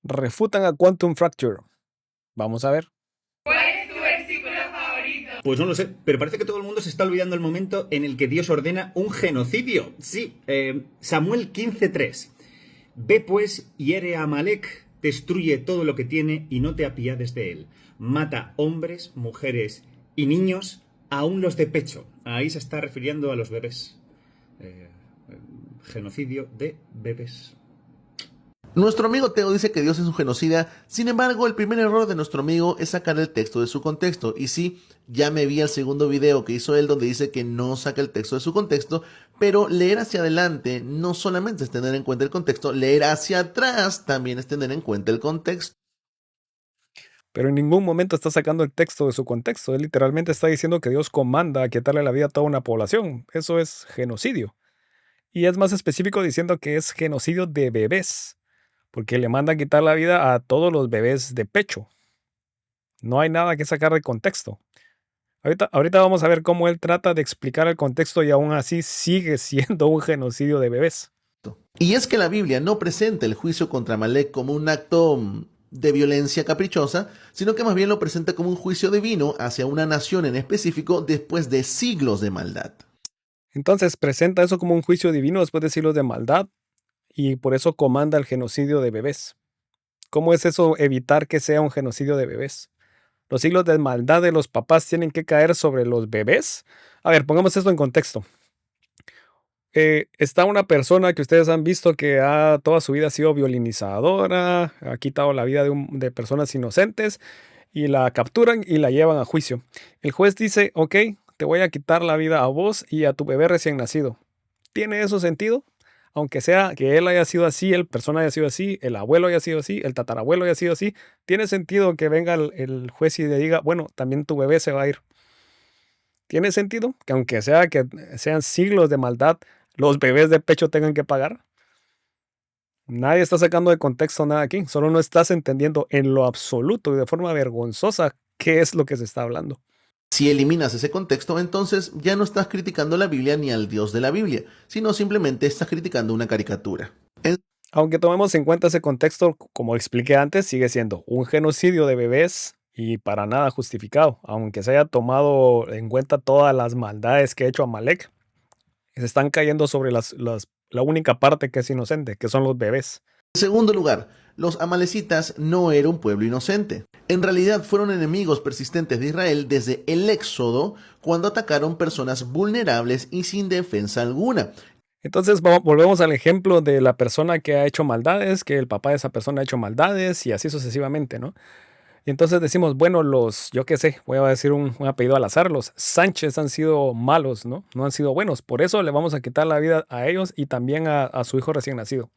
refutan a Quantum Fracture. Vamos a ver. ¿Cuál es tu versículo favorito? Pues no lo sé, pero parece que todo el mundo se está olvidando el momento en el que Dios ordena un genocidio. Sí, Samuel 15:3. Ve pues, hiere a Amalek, destruye todo lo que tiene y no te apiades de él. Mata hombres, mujeres y niños, aún los de pecho. Ahí se está refiriendo a los bebés. Genocidio de bebés. Nuestro amigo Teo dice que Dios es un genocida, sin embargo el primer error de nuestro amigo es sacar el texto de su contexto, y sí, ya me vi el segundo video que hizo él donde dice que no saca el texto de su contexto, pero leer hacia adelante no solamente es tener en cuenta el contexto, leer hacia atrás también es tener en cuenta el contexto. Pero en ningún momento está sacando el texto de su contexto. Él literalmente está diciendo que Dios comanda a quitarle la vida a toda una población. Eso es genocidio. Y es más específico diciendo que es genocidio de bebés, porque le manda a quitar la vida a todos los bebés de pecho. No hay nada que sacar de contexto. Ahorita vamos a ver cómo él trata de explicar el contexto y aún así sigue siendo un genocidio de bebés. Y es que la Biblia no presenta el juicio contra Amalek como un acto de violencia caprichosa, sino que más bien lo presenta como un juicio divino hacia una nación en específico después de siglos de maldad. Entonces presenta eso como un juicio divino después de siglos de maldad y por eso comanda el genocidio de bebés. ¿Cómo es eso evitar que sea un genocidio de bebés? ¿Los siglos de maldad de los papás tienen que caer sobre los bebés? A ver, pongamos esto en contexto. Está una persona que ustedes han visto que toda su vida ha sido violinizadora, ha quitado la vida de personas inocentes y la capturan y la llevan a juicio. El juez dice, ok, te voy a quitar la vida a vos y a tu bebé recién nacido. ¿Tiene eso sentido? Aunque sea que él haya sido así, el persona haya sido así, el abuelo haya sido así, el tatarabuelo haya sido así, ¿tiene sentido que venga el juez y le diga, bueno, también tu bebé se va a ir? ¿Tiene sentido que aunque sea que sean siglos de maldad, los bebés de pecho tengan que pagar? Nadie está sacando de contexto nada aquí, solo no estás entendiendo en lo absoluto y de forma vergonzosa qué es lo que se está hablando. Si eliminas ese contexto, entonces ya no estás criticando la Biblia ni al Dios de la Biblia, sino simplemente estás criticando una caricatura. Aunque tomemos en cuenta ese contexto, como expliqué antes, sigue siendo un genocidio de bebés y para nada justificado, aunque se haya tomado en cuenta todas las maldades que ha hecho Amalek, se están cayendo sobre la única parte que es inocente, que son los bebés. En segundo lugar, los amalecitas no eran un pueblo inocente. En realidad fueron enemigos persistentes de Israel desde el Éxodo, cuando atacaron personas vulnerables y sin defensa alguna. Entonces volvemos al ejemplo de la persona que ha hecho maldades, que el papá de esa persona ha hecho maldades y así sucesivamente, ¿no? Y entonces decimos, bueno, yo qué sé, voy a decir un apellido al azar, los Sánchez han sido malos, ¿no? No han sido buenos. Por eso le vamos a quitar la vida a ellos y también a su hijo recién nacido.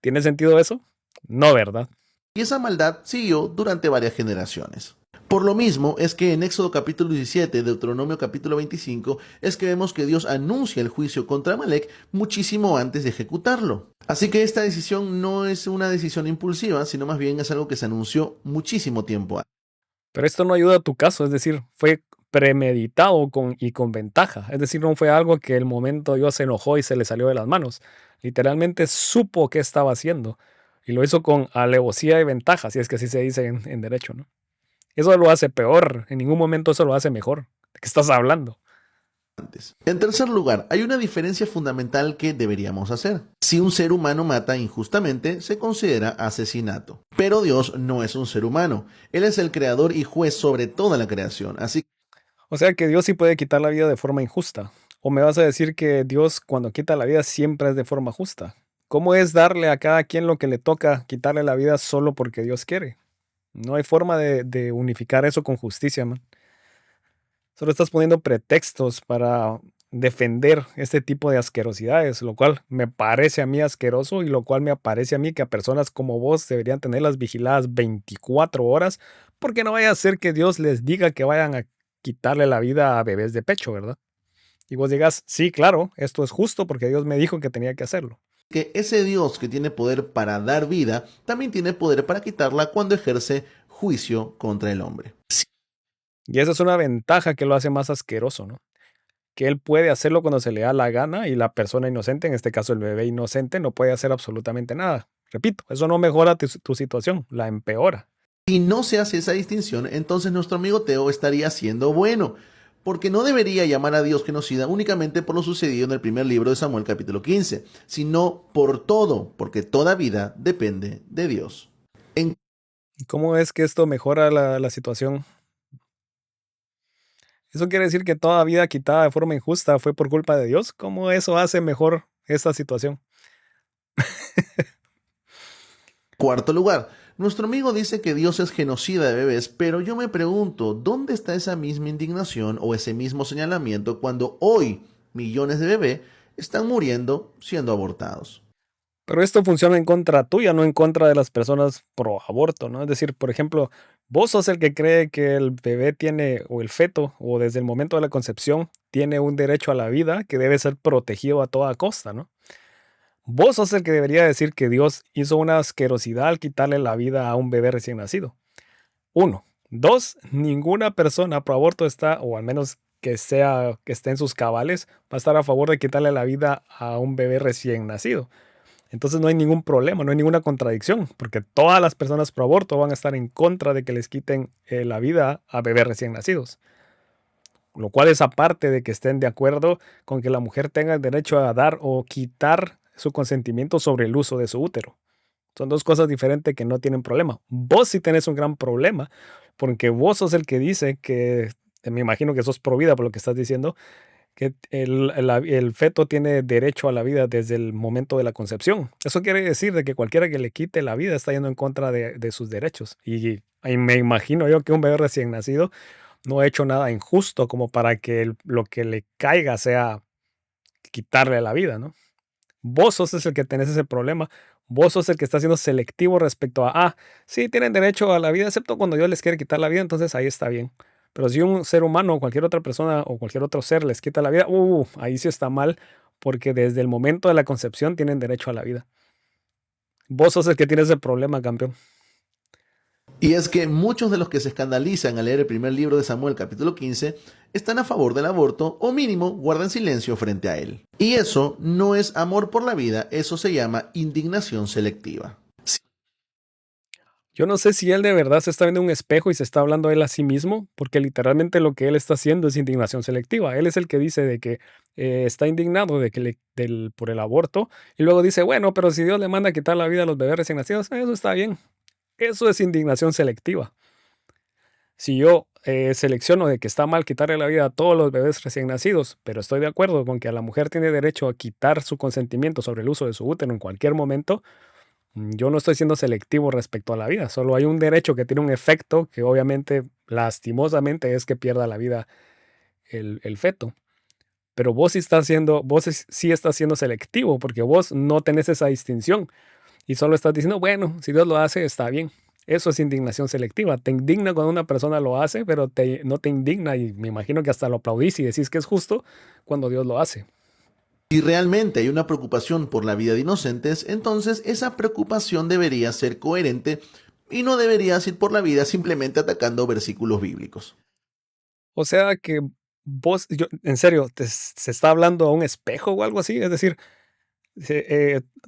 ¿Tiene sentido eso? No, ¿verdad? Y esa maldad siguió durante varias generaciones. Por lo mismo es que en Éxodo capítulo 17, Deuteronomio capítulo 25, es que vemos que Dios anuncia el juicio contra Amalek muchísimo antes de ejecutarlo. Así que esta decisión no es una decisión impulsiva, sino más bien es algo que se anunció muchísimo tiempo antes. Pero esto no ayuda a tu caso, es decir, fue premeditado y con ventaja. Es decir, no fue algo que el momento Dios se enojó y se le salió de las manos. Literalmente supo qué estaba haciendo y lo hizo con alevosía y ventaja, si es que así se dice en derecho, ¿no? Eso lo hace peor, en ningún momento eso lo hace mejor. ¿De qué estás hablando? En tercer lugar, hay una diferencia fundamental que deberíamos hacer. Si un ser humano mata injustamente, se considera asesinato. Pero Dios no es un ser humano. Él es el creador y juez sobre toda la creación. Así O sea que Dios sí puede quitar la vida de forma injusta. ¿O me vas a decir que Dios cuando quita la vida siempre es de forma justa? ¿Cómo es darle a cada quien lo que le toca, quitarle la vida solo porque Dios quiere? No hay forma de unificar eso con justicia, man. Solo estás poniendo pretextos para defender este tipo de asquerosidades, lo cual me parece a mí asqueroso y lo cual me parece a mí que a personas como vos deberían tenerlas vigiladas 24 horas, porque no vaya a ser que Dios les diga que vayan a quitarle la vida a bebés de pecho, ¿verdad? Y vos digas, sí, claro, esto es justo porque Dios me dijo que tenía que hacerlo. que ese Dios que tiene poder para dar vida, también tiene poder para quitarla cuando ejerce juicio contra el hombre. Y esa es una ventaja que lo hace más asqueroso, ¿no? Que él puede hacerlo cuando se le da la gana y la persona inocente, en este caso el bebé inocente, no puede hacer absolutamente nada. Repito, eso no mejora tu situación, la empeora. Si no se hace esa distinción, entonces nuestro amigo Teo estaría siendo bueno, porque no debería llamar a Dios genocida únicamente por lo sucedido en el primer libro de Samuel capítulo 15, sino por todo, porque toda vida depende de Dios. En ¿Cómo es que esto mejora la situación? ¿Eso quiere decir que toda vida quitada de forma injusta fue por culpa de Dios? ¿Cómo eso hace mejor esta situación? cuarto lugar, nuestro amigo dice que Dios es genocida de bebés, pero yo me pregunto, ¿dónde está esa misma indignación o ese mismo señalamiento cuando hoy millones de bebés están muriendo siendo abortados? Pero esto funciona en contra tuya, no en contra de las personas pro aborto, ¿no? Es decir, por ejemplo, vos sos el que cree que el bebé tiene, o el feto, o desde el momento de la concepción, tiene un derecho a la vida que debe ser protegido a toda costa, ¿no? Vos sos el que debería decir que Dios hizo una asquerosidad al quitarle la vida a un bebé recién nacido. Uno. Dos, ninguna persona pro aborto está, o al menos que esté en sus cabales, va a estar a favor de quitarle la vida a un bebé recién nacido. Entonces no hay ningún problema, no hay ninguna contradicción, porque todas las personas pro aborto van a estar en contra de que les quiten la vida a bebés recién nacidos. Lo cual es aparte de que estén de acuerdo con que la mujer tenga el derecho a dar o quitar su consentimiento sobre el uso de su útero. Son dos cosas diferentes que no tienen problema. Vos sí tenés un gran problema, porque vos sos el que dice que, me imagino que sos pro vida por lo que estás diciendo, que el feto tiene derecho a la vida desde el momento de la concepción. Eso quiere decir de que cualquiera que le quite la vida está yendo en contra de sus derechos. Y me imagino yo que un bebé recién nacido no ha hecho nada injusto como para que lo que le caiga sea quitarle la vida, ¿no? Vos sos el que tenés ese problema. Vos sos el que está siendo selectivo respecto a, sí, tienen derecho a la vida, excepto cuando Dios les quiere quitar la vida, entonces ahí está bien. Pero si un ser humano o cualquier otra persona o cualquier otro ser les quita la vida, ahí sí está mal, porque desde el momento de la concepción tienen derecho a la vida. Vos sos el que tiene ese problema, campeón. Y es que muchos de los que se escandalizan al leer el primer libro de Samuel capítulo 15 están a favor del aborto o mínimo guardan silencio frente a él. Y eso no es amor por la vida, eso se llama indignación selectiva. Yo no sé si él de verdad se está viendo en un espejo y se está hablando a él a sí mismo, porque literalmente lo que él está haciendo es indignación selectiva. Él es el que dice de que está indignado de que por el aborto y luego dice, bueno, pero si Dios le manda a quitar la vida a los bebés recién nacidos, eso está bien. Eso es indignación selectiva. Si yo selecciono de que está mal quitarle la vida a todos los bebés recién nacidos, pero estoy de acuerdo con que a la mujer tiene derecho a quitar su consentimiento sobre el uso de su útero en cualquier momento, yo no estoy siendo selectivo respecto a la vida. Solo hay un derecho que tiene un efecto que obviamente, lastimosamente, es que pierda la vida el feto. Pero sí estás siendo selectivo porque vos no tenés esa distinción y solo estás diciendo, bueno, si Dios lo hace, está bien. Eso es indignación selectiva. Te indigna cuando una persona lo hace, pero no te indigna y me imagino que hasta lo aplaudís y decís que es justo cuando Dios lo hace. Si realmente hay una preocupación por la vida de inocentes, entonces esa preocupación debería ser coherente y no deberías ir por la vida simplemente atacando versículos bíblicos. O sea que en serio, se está hablando a un espejo o algo así. Es decir,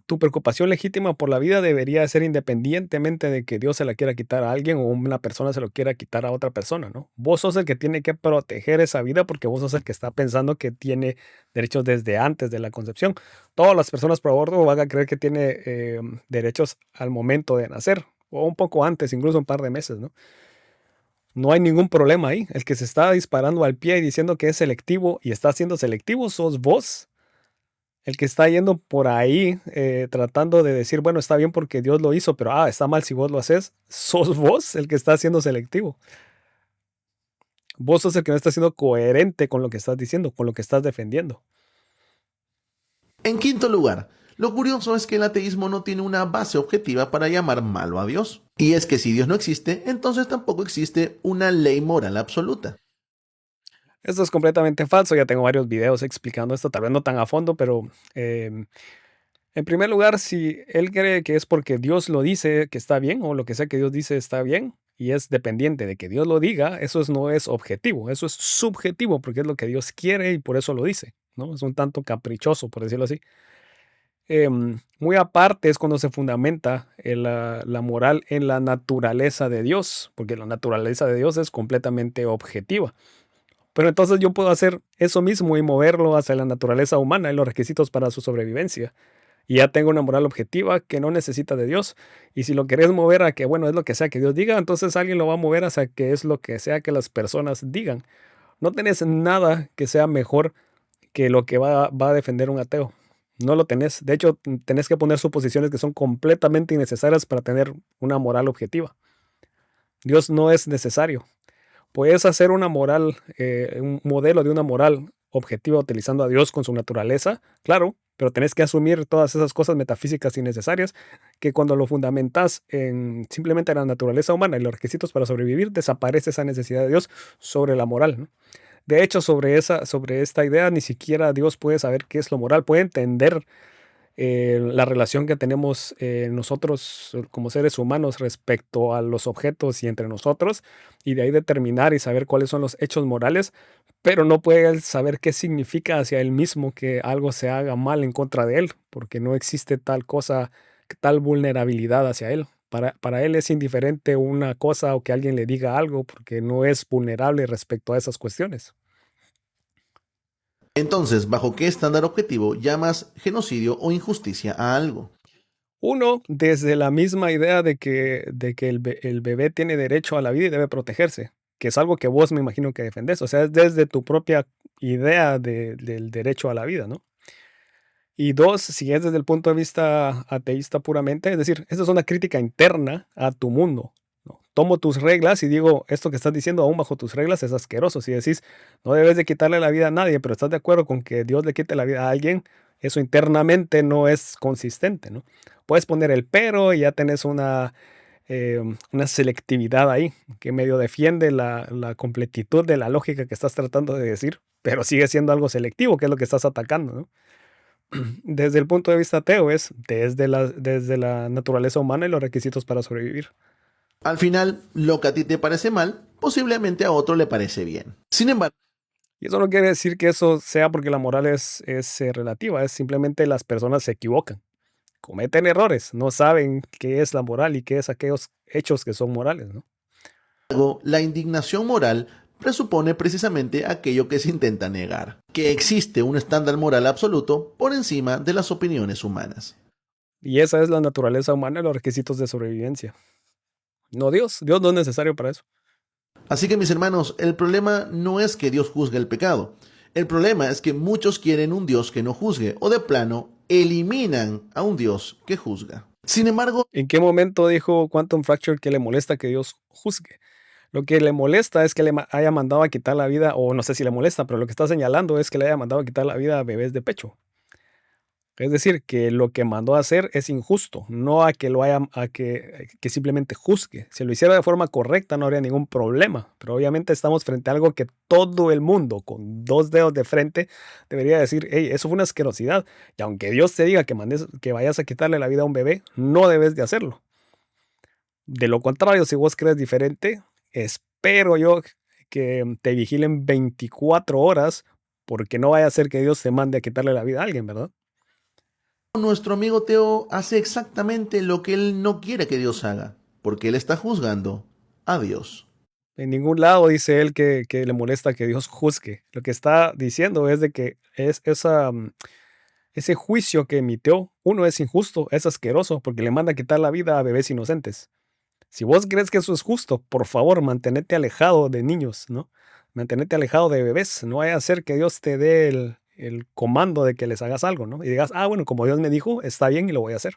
tu preocupación legítima por la vida debería ser independientemente de que Dios se la quiera quitar a alguien o una persona se lo quiera quitar a otra persona, ¿no? Vos sos el que tiene que proteger esa vida porque vos sos el que está pensando que tiene derechos desde antes de la concepción. Todas las personas pro aborto van a creer que tiene derechos al momento de nacer o un poco antes, incluso un par de meses, ¿no? No hay ningún problema ahí. El que se está disparando al pie y diciendo que es selectivo y está siendo selectivo sos vos. El que está yendo por ahí tratando de decir, bueno, está bien porque Dios lo hizo, pero está mal si vos lo haces, sos vos el que está siendo selectivo. Vos sos el que no está siendo coherente con lo que estás diciendo, con lo que estás defendiendo. En quinto lugar, lo curioso es que el ateísmo no tiene una base objetiva para llamar malo a Dios. Y es que si Dios no existe, entonces tampoco existe una ley moral absoluta. Esto es completamente falso, ya tengo varios videos explicando esto, tal vez no tan a fondo, pero en primer lugar, si él cree que es porque Dios lo dice que está bien, o lo que sea que Dios dice está bien, y es dependiente de que Dios lo diga, no es objetivo, eso es subjetivo, porque es lo que Dios quiere y por eso lo dice, ¿no? Es un tanto caprichoso, por decirlo así. Muy aparte es cuando se fundamenta la moral en la naturaleza de Dios, porque la naturaleza de Dios es completamente objetiva. Pero entonces yo puedo hacer eso mismo y moverlo hacia la naturaleza humana y los requisitos para su sobrevivencia. Y ya tengo una moral objetiva que no necesita de Dios. Y si lo querés mover a que, bueno, es lo que sea que Dios diga, entonces alguien lo va a mover hacia que es lo que sea que las personas digan. No tenés nada que sea mejor que lo que va a defender un ateo. No lo tenés. De hecho, tenés que poner suposiciones que son completamente innecesarias para tener una moral objetiva. Dios no es necesario. Puedes hacer una moral, un modelo de una moral objetiva utilizando a Dios con su naturaleza, claro, pero tenés que asumir todas esas cosas metafísicas innecesarias que cuando lo fundamentas en simplemente la naturaleza humana y los requisitos para sobrevivir, desaparece esa necesidad de Dios sobre la moral, ¿no? De hecho, sobre esta idea, ni siquiera Dios puede saber qué es lo moral, puede entender la relación que tenemos nosotros como seres humanos respecto a los objetos y entre nosotros, y de ahí determinar y saber cuáles son los hechos morales, pero no puede él saber qué significa hacia él mismo que algo se haga mal en contra de él, porque no existe tal cosa, tal vulnerabilidad hacia él. Para él es indiferente una cosa o que alguien le diga algo, porque no es vulnerable respecto a esas cuestiones. Entonces, ¿bajo qué estándar objetivo llamas genocidio o injusticia a algo? Uno, desde la misma idea de que el bebé tiene derecho a la vida y debe protegerse, que es algo que vos me imagino que defendés. O sea, es desde tu propia idea del derecho a la vida, ¿no? Y dos, si es desde el punto de vista ateísta puramente, es decir, esa es una crítica interna a tu mundo, ¿no? Tomo tus reglas y digo, esto que estás diciendo aún bajo tus reglas es asqueroso. Si decís, no debes de quitarle la vida a nadie, pero estás de acuerdo con que Dios le quite la vida a alguien, eso internamente no es consistente, ¿no? Puedes poner el pero y ya tenés una selectividad ahí que medio defiende la completitud de la lógica que estás tratando de decir, pero sigue siendo algo selectivo, que es lo que estás atacando, ¿no? Desde el punto de vista ateo es desde la naturaleza humana y los requisitos para sobrevivir. Al final, lo que a ti te parece mal, posiblemente a otro le parece bien. Sin embargo, Y eso no quiere decir que eso sea porque la moral es relativa, es simplemente las personas se equivocan, cometen errores, no saben qué es la moral y qué es aquellos hechos que son morales, ¿no? la indignación moral presupone precisamente aquello que se intenta negar, que existe un estándar moral absoluto por encima de las opiniones humanas. Y esa es la naturaleza humana y los requisitos de sobrevivencia. No Dios, Dios no es necesario para eso. Así que mis hermanos, el problema no es que Dios juzgue el pecado. El problema es que muchos quieren un Dios que no juzgue o de plano eliminan a un Dios que juzga. Sin embargo, ¿En qué momento dijo Quantum Fracture que le molesta que Dios juzgue? Lo que le molesta es que le haya mandado a quitar la vida, o no sé si le molesta, pero lo que está señalando es que le haya mandado a quitar la vida a bebés de pecho. Es decir, que lo que mandó a hacer es injusto, no a que lo haya, que simplemente juzgue. Si lo hiciera de forma correcta no habría ningún problema, pero obviamente estamos frente a algo que todo el mundo con dos dedos de frente debería decir, hey, eso fue una asquerosidad. Y aunque Dios te diga que vayas a quitarle la vida a un bebé, no debes de hacerlo. De lo contrario, si vos crees diferente, espero yo que te vigilen 24 horas porque no vaya a ser que Dios te mande a quitarle la vida a alguien, ¿verdad? nuestro amigo Teo hace exactamente lo que él no quiere que Dios haga, porque él está juzgando a Dios. En ningún lado dice él que le molesta que Dios juzgue. Lo que está diciendo es de que ese juicio que emitió, uno, es injusto, es asqueroso, porque le manda a quitar la vida a bebés inocentes. Si vos crees que eso es justo, por favor, mantenete alejado de niños, ¿no? Mantenete alejado de bebés. No vaya a ser que Dios te dé el comando de que les hagas algo, ¿no? Y digas, ah, bueno, como Dios me dijo, está bien y lo voy a hacer.